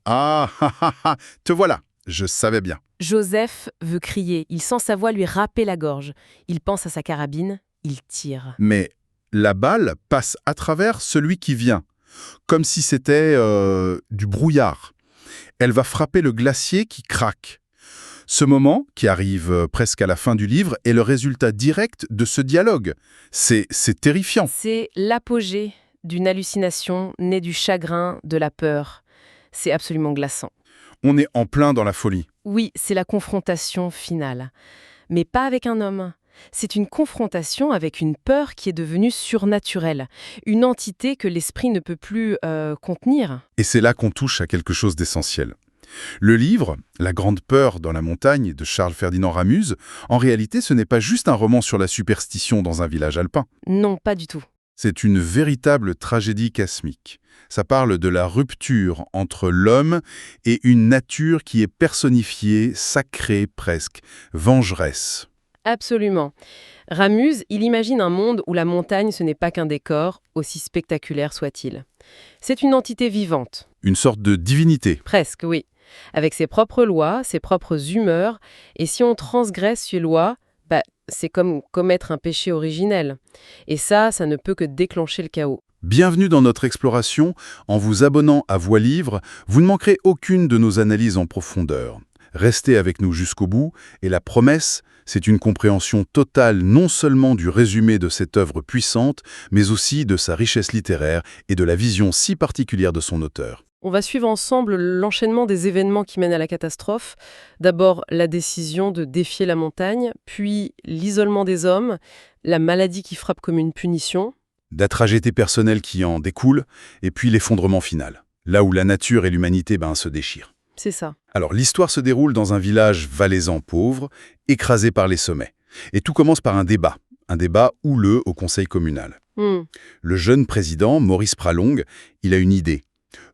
Ah, ah, ah, ah, te voilà, je savais bien. Joseph veut crier, il sent sa voix lui râper la gorge. Il pense à sa carabine, il tire. Mais la balle passe à travers celui qui vient, comme si c'était du brouillard. Elle va frapper le glacier qui craque. Ce moment, qui arrive presque à la fin du livre, est le résultat direct de ce dialogue. C'est terrifiant. C'est l'apogée d'une hallucination née du chagrin, de la peur. C'est absolument glaçant. On est en plein dans la folie. Oui, c'est la confrontation finale. Mais pas avec un homme. C'est une confrontation avec une peur qui est devenue surnaturelle, une entité que l'esprit ne peut plus contenir. Et c'est là qu'on touche à quelque chose d'essentiel. Le livre, La Grande Peur dans la montagne de Charles-Ferdinand Ramuz, en réalité, ce n'est pas juste un roman sur la superstition dans un village alpin. Non, pas du tout. C'est une véritable tragédie cosmique. Ça parle de la rupture entre l'homme et une nature qui est personnifiée, sacrée presque, vengeresse. Absolument. Ramuz, il imagine un monde où la montagne, ce n'est pas qu'un décor, aussi spectaculaire soit-il. C'est une entité vivante. Une sorte de divinité. Presque, oui. Avec ses propres lois, ses propres humeurs, et si on transgresse ces lois, c'est comme commettre un péché originel. Et ça ne peut que déclencher le chaos. Bienvenue dans notre exploration. En vous abonnant à Voix Livre, vous ne manquerez aucune de nos analyses en profondeur. Restez avec nous jusqu'au bout, et la promesse, c'est une compréhension totale non seulement du résumé de cette œuvre puissante, mais aussi de sa richesse littéraire et de la vision si particulière de son auteur. On va suivre ensemble l'enchaînement des événements qui mènent à la catastrophe. D'abord, la décision de défier la montagne, puis l'isolement des hommes, la maladie qui frappe comme une punition. La tragédie personnelle qui en découle, et puis l'effondrement final, là où la nature et l'humanité se déchirent. C'est ça. Alors, l'histoire se déroule dans un village valaisan pauvre, écrasé par les sommets. Et tout commence par un débat houleux au conseil communal. Le jeune président, Maurice Pralong, il a une idée.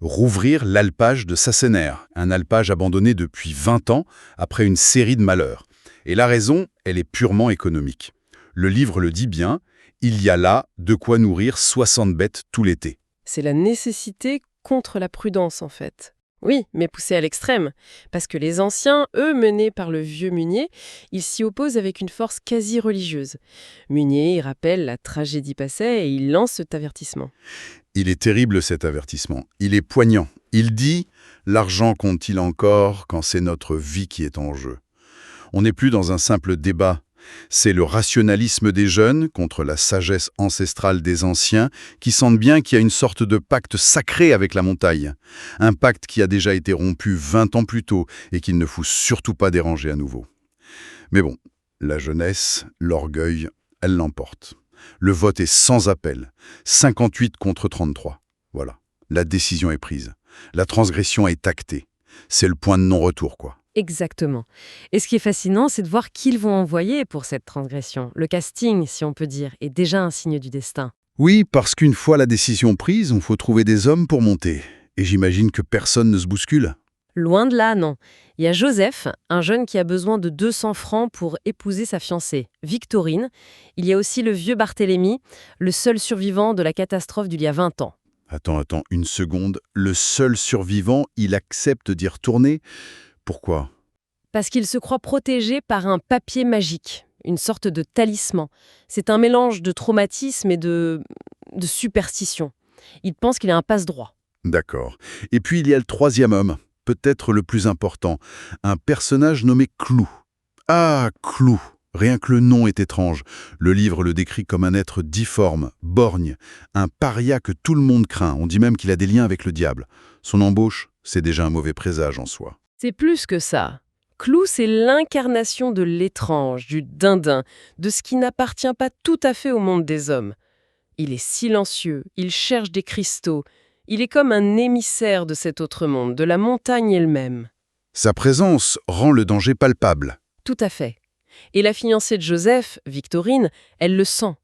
Rouvrir l'alpage de Sassener, un alpage abandonné depuis 20 ans après une série de malheurs. Et la raison, elle est purement économique. Le livre le dit bien, il y a là de quoi nourrir 60 bêtes tout l'été. C'est la nécessité contre la prudence, en fait. Oui, mais poussée à l'extrême. Parce que les anciens, eux, menés par le vieux Munier, ils s'y opposent avec une force quasi religieuse. Munier, il rappelle la tragédie passée et il lance cet avertissement. Il est terrible cet avertissement. Il est poignant. Il dit « L'argent compte-t-il encore quand c'est notre vie qui est en jeu ?» On n'est plus dans un simple débat. C'est le rationalisme des jeunes contre la sagesse ancestrale des anciens qui sentent bien qu'il y a une sorte de pacte sacré avec la montagne. Un pacte qui a déjà été rompu 20 ans plus tôt et qu'il ne faut surtout pas déranger à nouveau. Mais bon, la jeunesse, l'orgueil, elle l'emporte. Le vote est sans appel. 58 contre 33. Voilà, la décision est prise. La transgression est actée. C'est le point de non-retour, quoi. Exactement. Et ce qui est fascinant, c'est de voir qui ils vont envoyer pour cette transgression. Le casting, si on peut dire, est déjà un signe du destin. Oui, parce qu'une fois la décision prise, il faut trouver des hommes pour monter. Et j'imagine que personne ne se bouscule. Loin de là, non. Il y a Joseph, un jeune qui a besoin de 200 francs pour épouser sa fiancée, Victorine. Il y a aussi le vieux Barthélemy, le seul survivant de la catastrophe d'il y a 20 ans. Attends, une seconde. Le seul survivant, il accepte d'y retourner ? Pourquoi ? Parce qu'il se croit protégé par un papier magique, une sorte de talisman. C'est un mélange de traumatisme et de superstition. Il pense qu'il a un passe-droit. D'accord. Et puis il y a le troisième homme, peut-être le plus important, un personnage nommé Clou. Ah, Clou. Rien que le nom est étrange. Le livre le décrit comme un être difforme, borgne, un paria que tout le monde craint. On dit même qu'il a des liens avec le diable. Son embauche, c'est déjà un mauvais présage en soi. C'est plus que ça. Clou, c'est l'incarnation de l'étrange, du dindin, de ce qui n'appartient pas tout à fait au monde des hommes. Il est silencieux, il cherche des cristaux, il est comme un émissaire de cet autre monde, de la montagne elle-même. Sa présence rend le danger palpable. Tout à fait. Et la fiancée de Joseph, Victorine, elle le sent.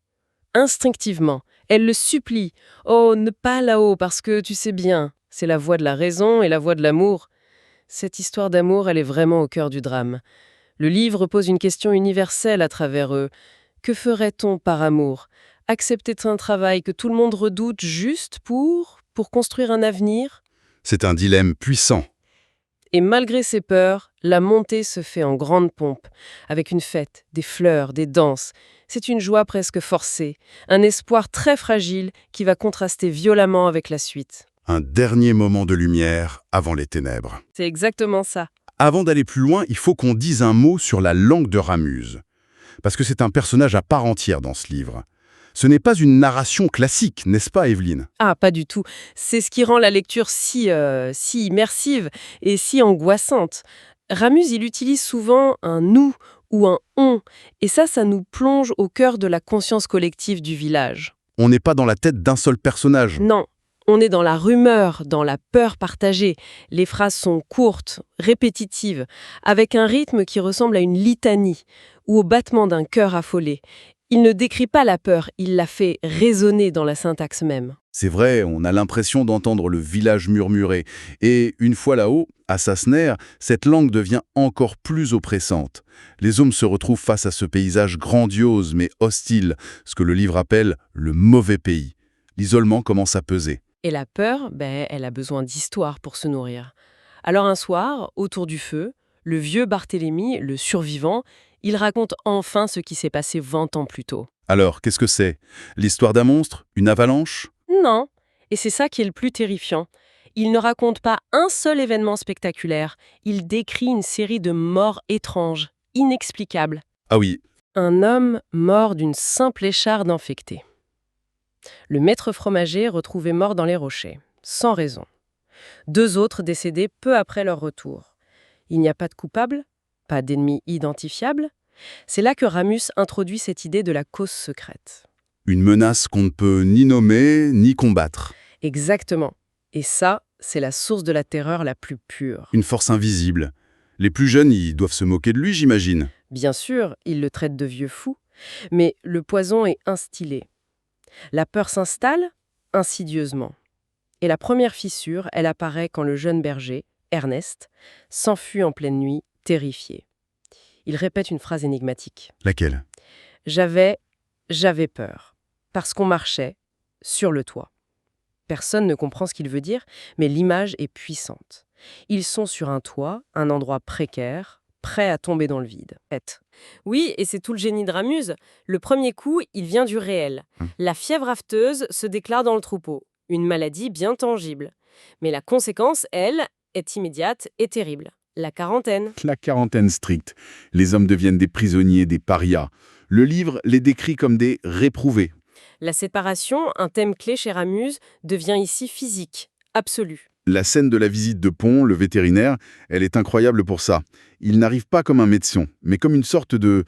Instinctivement, elle le supplie. « Oh, ne pas là-haut, parce que tu sais bien, c'est la voie de la raison et la voie de l'amour. » Cette histoire d'amour, elle est vraiment au cœur du drame. Le livre pose une question universelle à travers eux. Que ferait-on par amour ? Accepter un travail que tout le monde redoute juste pour construire un avenir ? C'est un dilemme puissant. Et malgré ses peurs, la montée se fait en grande pompe, avec une fête, des fleurs, des danses. C'est une joie presque forcée, un espoir très fragile qui va contraster violemment avec la suite. Un dernier moment de lumière avant les ténèbres. C'est exactement ça. Avant d'aller plus loin, il faut qu'on dise un mot sur la langue de Ramuse. Parce que c'est un personnage à part entière dans ce livre. Ce n'est pas une narration classique, n'est-ce pas, Evelyne? Ah, pas du tout. C'est ce qui rend la lecture si immersive et si angoissante. Ramuse, il utilise souvent un nous ou un on, et ça nous plonge au cœur de la conscience collective du village. On n'est pas dans la tête d'un seul personnage. Non, on est dans la rumeur, dans la peur partagée. Les phrases sont courtes, répétitives, avec un rythme qui ressemble à une litanie ou au battement d'un cœur affolé. Il ne décrit pas la peur, il la fait résonner dans la syntaxe même. C'est vrai, on a l'impression d'entendre le village murmurer. Et une fois là-haut, à Sassener, cette langue devient encore plus oppressante. Les hommes se retrouvent face à ce paysage grandiose mais hostile, ce que le livre appelle le mauvais pays. L'isolement commence à peser. Et la peur, elle a besoin d'histoire pour se nourrir. Alors un soir, autour du feu, le vieux Barthélemy, le survivant, il raconte enfin ce qui s'est passé 20 ans plus tôt. Alors, qu'est-ce que c'est? L'histoire d'un monstre? Une avalanche? Non, et c'est ça qui est le plus terrifiant. Il ne raconte pas un seul événement spectaculaire, il décrit une série de morts étranges, inexplicables. Ah oui, Un homme mort d'une simple écharde infectée. Le maître fromager retrouvé mort dans les rochers, sans raison. 2 autres décédés peu après leur retour. Il n'y a pas de coupable, pas d'ennemi identifiable. C'est là que Ramuse introduit cette idée de la cause secrète. une menace qu'on ne peut ni nommer ni combattre. Exactement. Et ça, c'est la source de la terreur la plus pure. Une force invisible. Les plus jeunes, ils doivent se moquer de lui, j'imagine. Bien sûr, il le traite de vieux fou, mais le poison est instillé. La peur s'installe insidieusement. Et la première fissure, elle apparaît quand le jeune berger, Ernest, s'enfuit en pleine nuit, terrifié. Il répète une phrase énigmatique. Laquelle? J'avais peur, parce qu'on marchait sur le toit. Personne ne comprend ce qu'il veut dire, mais l'image est puissante. Ils sont sur un toit, un endroit précaire, prêt à tomber dans le vide. Oui, et c'est tout le génie de Ramuse. Le premier coup, il vient du réel. La fièvre afteuse se déclare dans le troupeau. Une maladie bien tangible. Mais la conséquence, elle, est immédiate et terrible. La quarantaine. La quarantaine stricte. Les hommes deviennent des prisonniers, des parias. Le livre les décrit comme des réprouvés. La séparation, un thème clé chez Ramuse, devient ici physique, absolue. La scène de la visite de Pont, le vétérinaire, elle est incroyable pour ça. Il n'arrive pas comme un médecin, mais comme une sorte de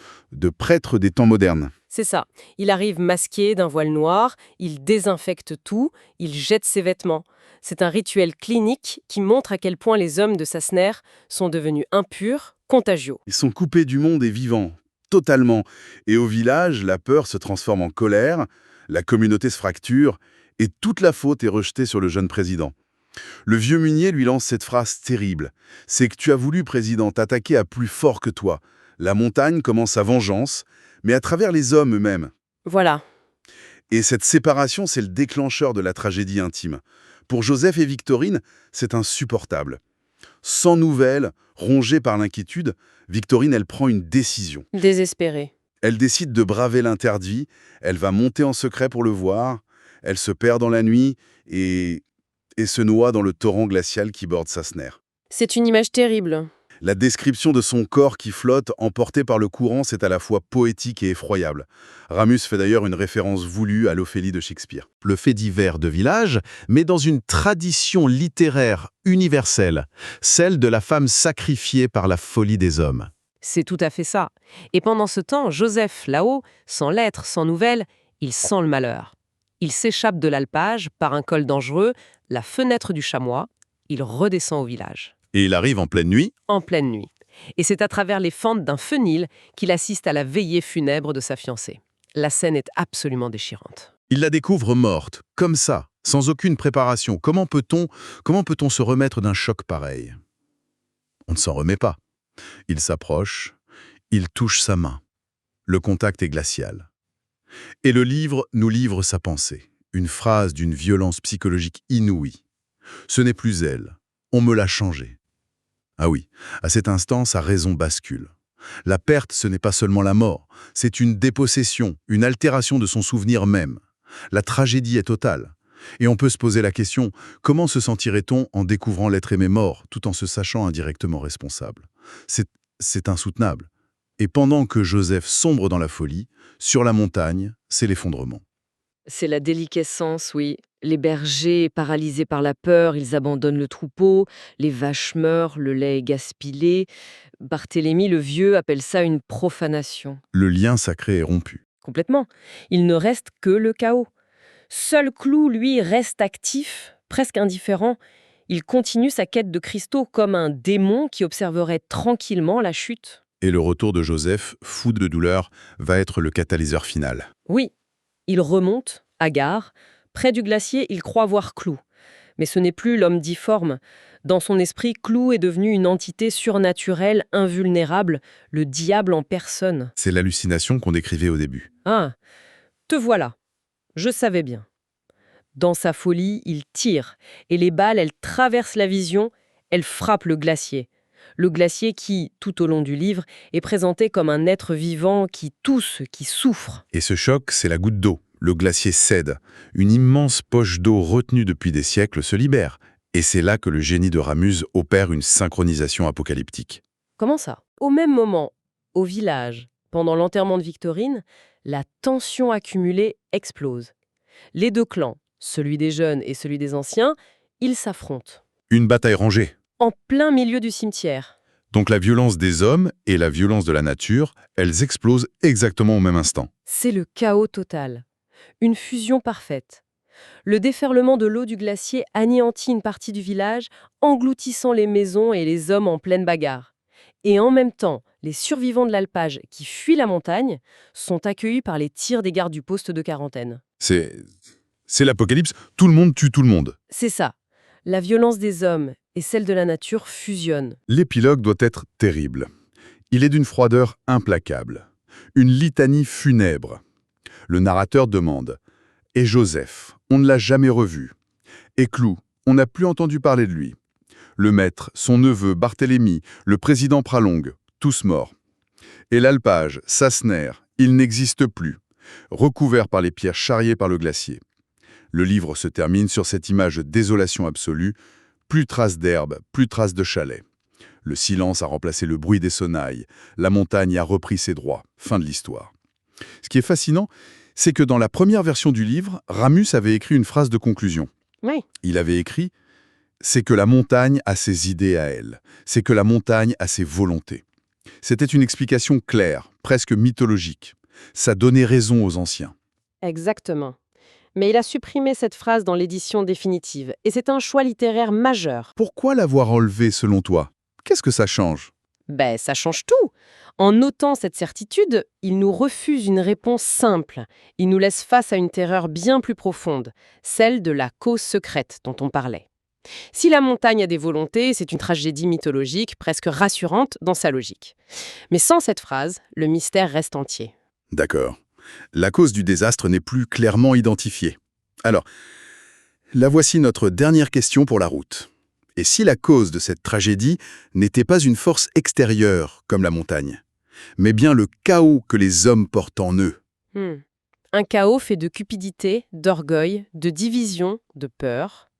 prêtre des temps modernes. C'est ça. Il arrive masqué d'un voile noir, il désinfecte tout, il jette ses vêtements. C'est un rituel clinique qui montre à quel point les hommes de Sassener sont devenus impurs, contagieux. Ils sont coupés du monde et vivants, totalement. Et au village, la peur se transforme en colère, la communauté se fracture, et toute la faute est rejetée sur le jeune président. Le vieux Munier lui lance cette phrase terrible. C'est que tu as voulu, président, t'attaquer à plus fort que toi. La montagne commence sa vengeance, mais à travers les hommes eux-mêmes. Voilà. Et cette séparation, c'est le déclencheur de la tragédie intime. Pour Joseph et Victorine, c'est insupportable. Sans nouvelles, rongée par l'inquiétude, Victorine, elle prend une décision. Désespéré. Elle décide de braver l'interdit, elle va monter en secret pour le voir, elle se perd dans la nuit et se noie dans le torrent glacial qui borde Sassener. C'est une image terrible. La description de son corps qui flotte, emporté par le courant, c'est à la fois poétique et effroyable. Ramuse fait d'ailleurs une référence voulue à l'Ophélie de Shakespeare. Le fait divers de village, mais dans une tradition littéraire universelle, celle de la femme sacrifiée par la folie des hommes. C'est tout à fait ça. Et pendant ce temps, Joseph, là-haut, sans lettres, sans nouvelles, il sent le malheur. Il s'échappe de l'alpage par un col dangereux, la fenêtre du chamois. Il redescend au village. Et il arrive en pleine nuit. En pleine nuit. Et c'est à travers les fentes d'un fenil qu'il assiste à la veillée funèbre de sa fiancée. La scène est absolument déchirante. Il la découvre morte, comme ça, sans aucune préparation. Comment peut-on se remettre d'un choc pareil? On ne s'en remet pas. Il s'approche, il touche sa main. Le contact est glacial. Et le livre nous livre sa pensée, une phrase d'une violence psychologique inouïe. Ce n'est plus elle, on me l'a changée. Ah oui, à cet instant, sa raison bascule. La perte, ce n'est pas seulement la mort, c'est une dépossession, une altération de son souvenir même. La tragédie est totale. Et on peut se poser la question, comment se sentirait-on en découvrant l'être aimé mort, tout en se sachant indirectement responsable? C'est insoutenable. Et pendant que Joseph sombre dans la folie, sur la montagne, c'est l'effondrement. C'est la déliquescence, oui. Les bergers, paralysés par la peur, ils abandonnent le troupeau, les vaches meurent, le lait est gaspillé. Barthélemy le Vieux appelle ça une profanation. Le lien sacré est rompu. Complètement. Il ne reste que le chaos. Seul Clou, lui, reste actif, presque indifférent. Il continue sa quête de cristaux comme un démon qui observerait tranquillement la chute. Et le retour de Joseph, fou de douleur, va être le catalyseur final. Oui, il remonte, hagard. Près du glacier, il croit voir Clou. Mais ce n'est plus l'homme difforme. Dans son esprit, Clou est devenu une entité surnaturelle, invulnérable, le diable en personne. C'est l'hallucination qu'on décrivait au début. Ah, te voilà. Je savais bien. Dans sa folie, il tire, et les balles, elles traversent la vision, elles frappent le glacier. Le glacier qui, tout au long du livre, est présenté comme un être vivant qui tousse, qui souffre. Et ce choc, c'est la goutte d'eau. Le glacier cède. Une immense poche d'eau retenue depuis des siècles se libère. Et c'est là que le génie de Ramuse opère une synchronisation apocalyptique. Comment ça? Au même moment, au village, pendant l'enterrement de Victorine, la tension accumulée explose. Les deux clans, celui des jeunes et celui des anciens, ils s'affrontent. Une bataille rangée. En plein milieu du cimetière. Donc la violence des hommes et la violence de la nature, elles explosent exactement au même instant. C'est le chaos total. Une fusion parfaite. Le déferlement de l'eau du glacier anéantit une partie du village, engloutissant les maisons et les hommes en pleine bagarre. Et en même temps, les survivants de l'alpage qui fuient la montagne sont accueillis par les tirs des gardes du poste de quarantaine. C'est l'apocalypse, tout le monde tue tout le monde. C'est ça. La violence des hommes et celle de la nature fusionnent. L'épilogue doit être terrible. Il est d'une froideur implacable. Une litanie funèbre. Le narrateur demande « Et Joseph, on ne l'a jamais revu. Et Clou, on n'a plus entendu parler de lui. Le maître, son neveu, Barthélemy, le président Pralongue, tous morts. Et l'alpage, Sassener, il n'existe plus, recouvert par les pierres charriées par le glacier. » Le livre se termine sur cette image de désolation absolue, plus trace d'herbe, plus trace de chalet. Le silence a remplacé le bruit des sonnailles, la montagne a repris ses droits. Fin de l'histoire. Ce qui est fascinant, c'est que dans la première version du livre, Ramuse avait écrit une phrase de conclusion. Oui. Il avait écrit « C'est que la montagne a ses idées à elle, c'est que la montagne a ses volontés ». C'était une explication claire, presque mythologique. Ça donnait raison aux anciens. Exactement. Mais il a supprimé cette phrase dans l'édition définitive, et c'est un choix littéraire majeur. Pourquoi l'avoir enlevé selon toi? Qu'est-ce que ça change? Ça change tout. En notant cette certitude, il nous refuse une réponse simple. Il nous laisse face à une terreur bien plus profonde, celle de la cause secrète dont on parlait. Si la montagne a des volontés, c'est une tragédie mythologique, presque rassurante dans sa logique. Mais sans cette phrase, le mystère reste entier. D'accord. La cause du désastre n'est plus clairement identifiée. Alors, la voici notre dernière question pour la route. Et si la cause de cette tragédie n'était pas une force extérieure, comme la montagne, mais bien le chaos que les hommes portent en eux? Un chaos fait de cupidité, d'orgueil, de division, de peur.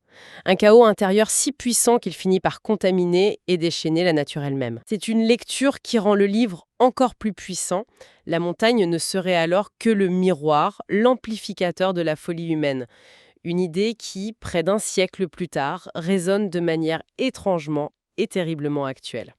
Un chaos intérieur si puissant qu'il finit par contaminer et déchaîner la nature elle-même. C'est une lecture qui rend le livre encore plus puissant. La montagne ne serait alors que le miroir, l'amplificateur de la folie humaine. Une idée qui, près d'un siècle plus tard, résonne de manière étrangement et terriblement actuelle.